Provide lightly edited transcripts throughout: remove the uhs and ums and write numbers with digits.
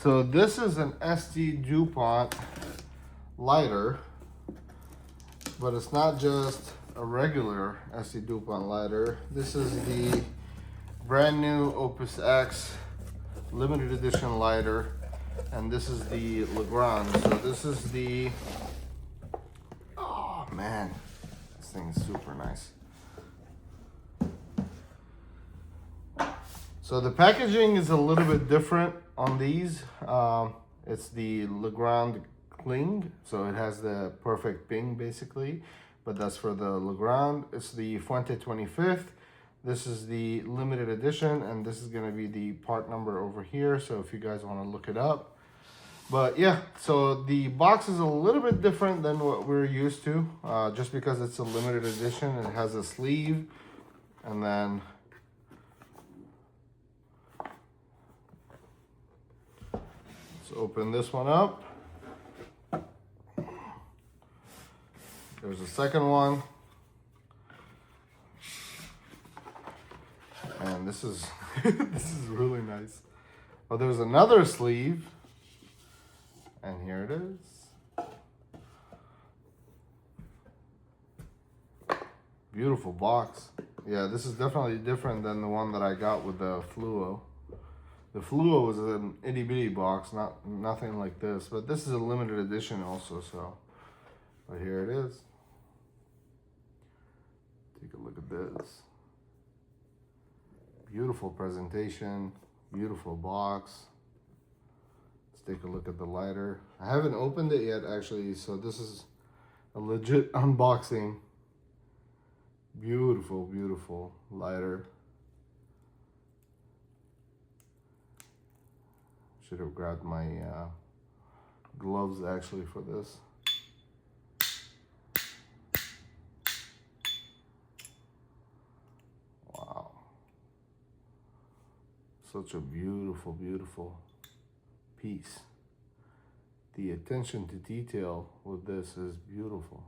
So this is an ST Dupont lighter, but it's not just a regular ST Dupont lighter. This is the brand new Opus X limited edition lighter, and this is the Legrand. So this is the, oh man, this thing is super nice. So the packaging is a little bit different on these. It's the Legrand Cling, so it has the perfect ping basically, but that's for the Legrand. It's the Fuente 25th. This is the limited edition, and this is gonna be the part number over here, so if you guys wanna look it up. But yeah, so the box is a little bit different than what we're used to, just because it's a limited edition. It has a sleeve, and then let's open this one up. There's a second one. And this is this is really nice. Oh, there's another sleeve. And here it is. Beautiful box. Yeah, this is definitely different than the one that I got with the Fluo. The Fluo was an itty bitty box, nothing like this, but this is a limited edition also, so. But here it is. Take a look at this. Beautiful presentation, beautiful box. Let's take a look at the lighter. I haven't opened it yet actually, so this is a legit unboxing. Beautiful, beautiful lighter. Should have grabbed my gloves actually for this. Wow. Such a beautiful, beautiful piece. The attention to detail with this is beautiful.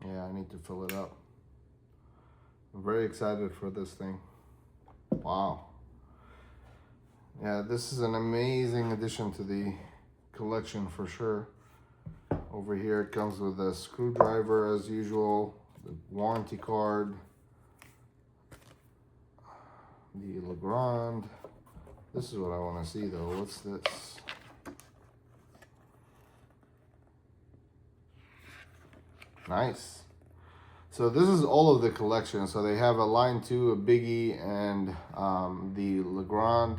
Yeah, I need to fill it up. I'm very excited for this thing. Wow. Yeah, this is an amazing addition to the collection for sure. Over here it comes with a screwdriver as usual, the warranty card, the Legrand. This is what I want to see though. What's this? Nice. So this is all of the collection. So they have a line 2, a Biggie, and the Legrand,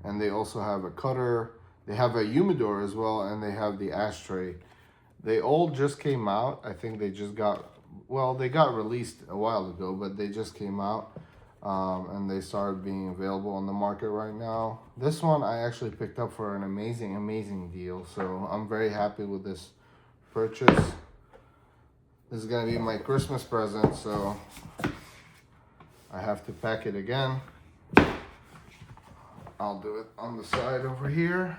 and they also have a cutter. They have a humidor as well, and they have the ashtray. They all just came out. I think they just got, well, they got released a while ago, but they just came out, and they started being available on the market right now. This one I actually picked up for an amazing, amazing deal. So I'm very happy with this purchase. This is gonna be my Christmas present, so I have to pack it again. I'll do it on the side over here.